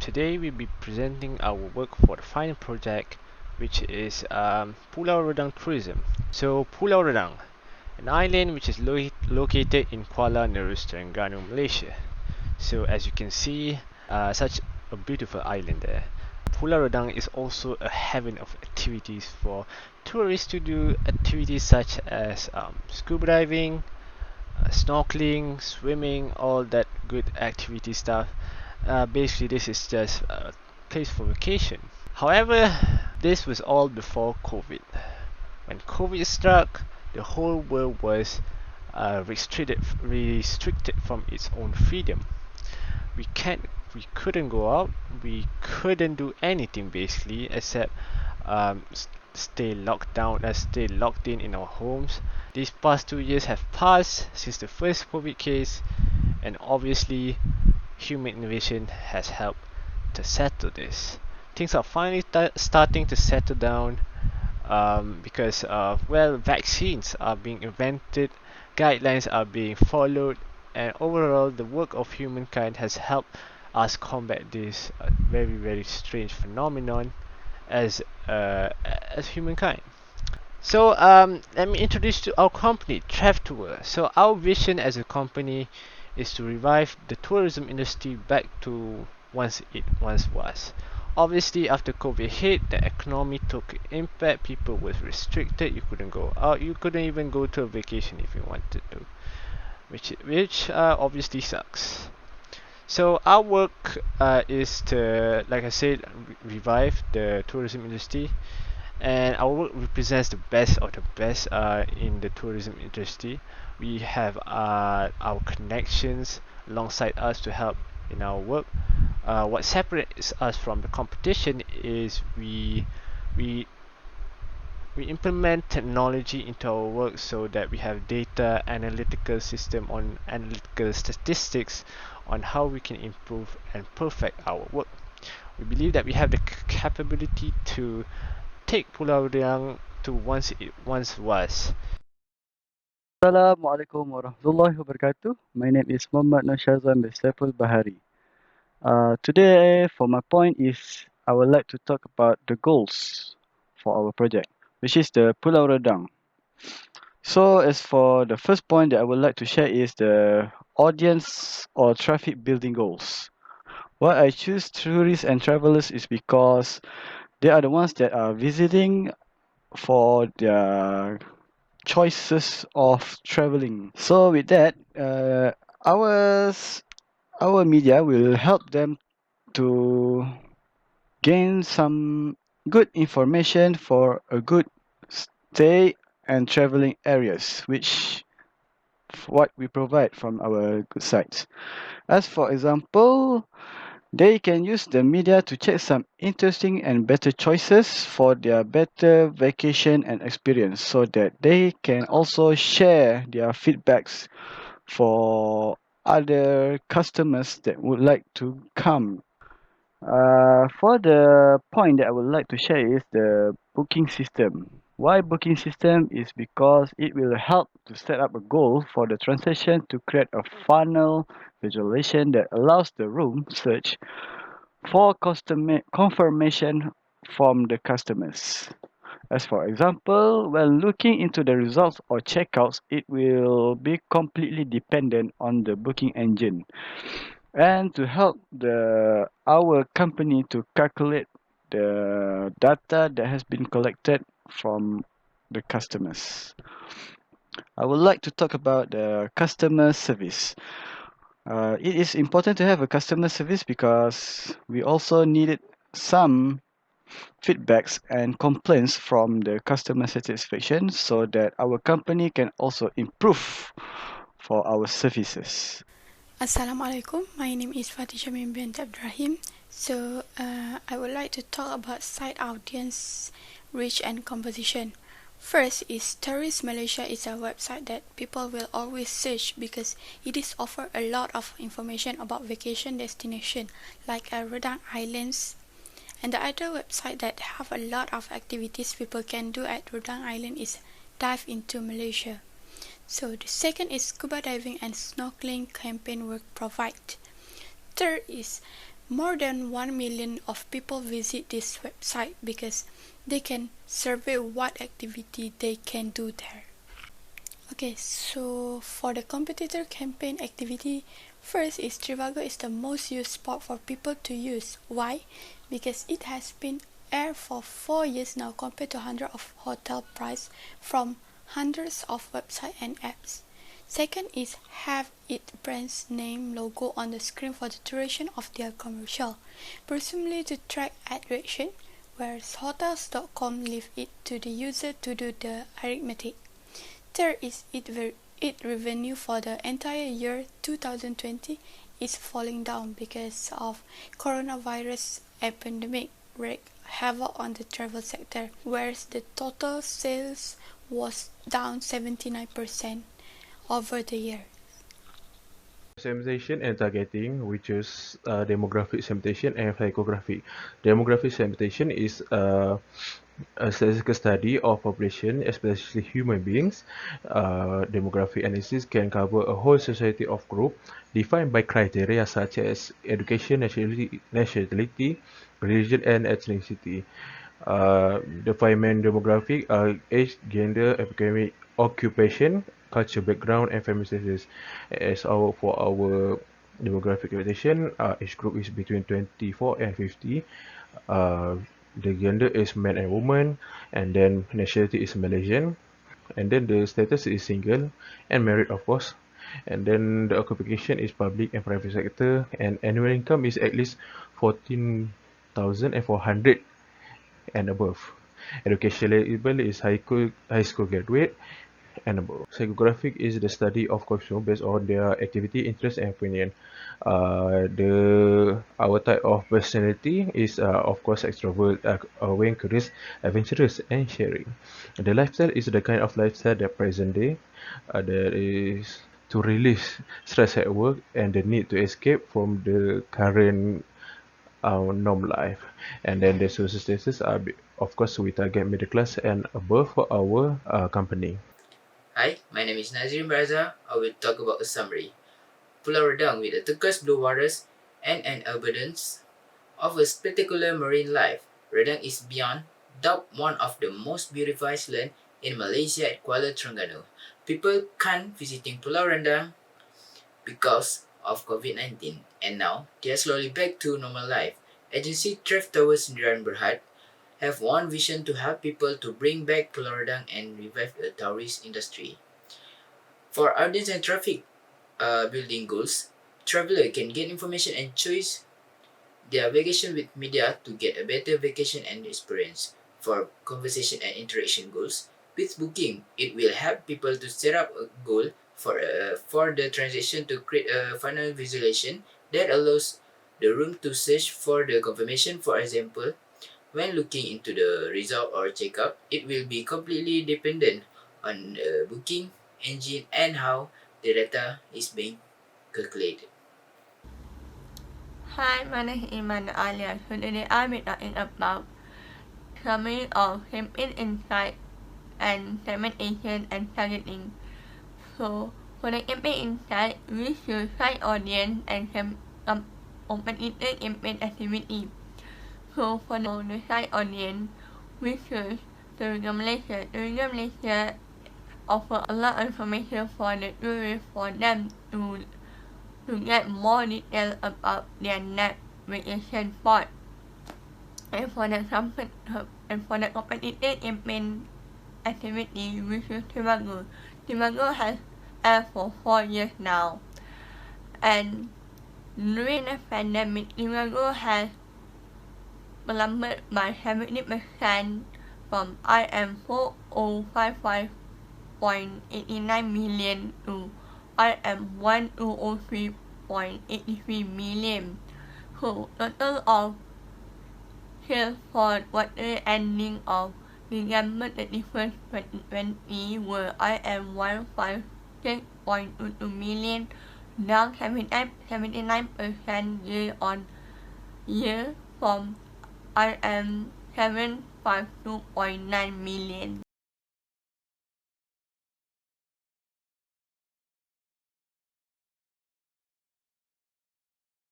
Today we'll be presenting our work for the final project, which is Pulau Redang Tourism. So Pulau Redang, an island which is located in Kuala Nerus, Terengganu, Malaysia. So as you can see, such a beautiful island there. Pulau Redang is also a heaven of activities for tourists to do activities such as scuba diving, snorkeling, swimming, all that good activity stuff. Basically, this is just a place for vacation. However, this was all before COVID. When COVID struck, the whole world was restricted from its own freedom. We couldn't go out. We couldn't do anything basically except um, stay stay locked in our homes. These past 2 years have passed since the first COVID case, and obviously, human innovation has helped to settle this. Things are finally starting to settle down because vaccines are being invented, guidelines are being followed, and overall, the work of humankind has helped us combat this very strange phenomenon as as humankind. So let me introduce to our company, Trav Tour. So our vision as a company is to revive the tourism industry back to it once was. Obviously, after COVID hit, the economy took impact. People was restricted. You couldn't go out. You couldn't even go to a vacation if you wanted to, which obviously sucks. So our work is to, like I said, revive the tourism industry, and our work represents the best of the best in the tourism industry. We have our connections alongside us to help in our work. What separates us from the competition is we we implement technology into our work so that we have data analytical system on analytical statistics on how we can improve and perfect our work. We believe that we have the capability to take Pulau Riang to it once was. Assalamualaikum warahmatullahi wabarakatuh. My name is Muhammad Nur Syazwan bin Saiful Bahari. Today, for my point is, I would like to talk about the goals for our project, which is the Pulau Redang. So, as for the first point that I would like to share is the audience or traffic building goals. Why I choose tourists and travelers is because they are the ones that are visiting for their choices of traveling. So with that, our media will help them to gain some good information for a good stay and traveling areas, which what we provide from our good sites. As for example, they can use the media to check some interesting and better choices for their better vacation and experience so that they can also share their feedbacks for other customers that would like to come. For the point that I would like to share is the booking system. Why booking system is because it will help to set up a goal for the transaction to create a funnel visualization that allows the room search for confirmation from the customers. As for example, when looking into the results or checkouts, it will be completely dependent on the booking engine. And to help our company to calculate the data that has been collected from the customers. I would like to talk about the customer service. It is important to have a customer service because we also needed some feedbacks and complaints from the customer satisfaction so that our company can also improve for our services. Assalamualaikum. My name is Fatin bin Abdurrahim. I would like to talk about site audience reach and composition. First is Tourist Malaysia is a website that people will always search because it is offer a lot of information about vacation destination like Redang Islands. And the other website that have a lot of activities people can do at Redang Island is Dive into Malaysia. So the second is scuba diving and snorkeling campaign work provide. Third is more than 1 million of people visit this website because they can survey what activity they can do there. Okay, so for the competitor campaign activity, first is Trivago is the most used spot for people to use. Why? Because it has been aired for 4 years now compared to hundreds of hotel price from hundreds of websites and apps. Second is have its brand's name logo on the screen for the duration of their commercial, presumably to track ad reaction, whereas hotels.com leave it to the user to do the arithmetic. Third is it revenue for the entire year 2020 is falling down because of coronavirus epidemic wreaked havoc on the travel sector, whereas the total sales was down 79% over the year. Segmentation and targeting, which is demographic segmentation and psychographic. Demographic segmentation is a statistical study of population, especially human beings. Demographic analysis can cover a whole society of group defined by criteria such as education, nationality, religion, and ethnicity. The five main demographic are age, gender, academic, occupation, culture background, and family status. For our demographic segmentation, age group is between 24 and 50. The gender is man and woman, and then nationality is Malaysian, and then the status is single and married, of course. And then the occupation is public and private sector, and annual income is at least 14,400 and above. Education level is high school graduate and above. Psychographic is the study of consumer based on their activity, interest, and opinion. Our type of personality is of course extrovert, outgoing, curious, adventurous, and sharing. The lifestyle is the kind of lifestyle that present day that is to release stress at work and the need to escape from the current norm life. And then the social status are of course we target middle class and above for our company. Hi, my name is Nazirin. I will talk about a summary. Pulau Redang with the turquoise blue waters and an abundance of a spectacular marine life. Redang is beyond doubt one of the most beautiful islands in Malaysia at Kuala Terengganu. People can't visiting Pulau Redang because of COVID-19, and now they are slowly back to normal life. Agency Tref Tower Sendirian Berhad have one vision to help people to bring back Pulau Redang and revive the tourist industry. For audience and traffic building goals, traveler can get information and choose their vacation with media to get a better vacation and experience. For conversation and interaction goals, with booking, it will help people to set up a goal for the transaction to create a final visualization that allows the room to search for the confirmation. For example, when looking into the result or checkout, it will be completely dependent on the booking engine and how the data is being calculated. Hi, my name is Iman Nur. Today I will be talking about summary of campaign insight and segmentation and targeting. So, for the campaign insight, we should find audience and competitor campaign activity. So, for the site audience, we should Tourism Malaysia. Tourism Malaysia offer a lot of information for the tourists for them to get more detail about their next vacation spot. And for the competitive campaign activity, we choose Trivago. Trivago has aired for 4 years now. And during the pandemic, Trivago has plummeted by 70% from IM4055.89 million to IM1203.83 million. So, total of sales for quarter ending of December 31st, 2020 were IM156.22 million, down 79% year on year from IM752.9 million.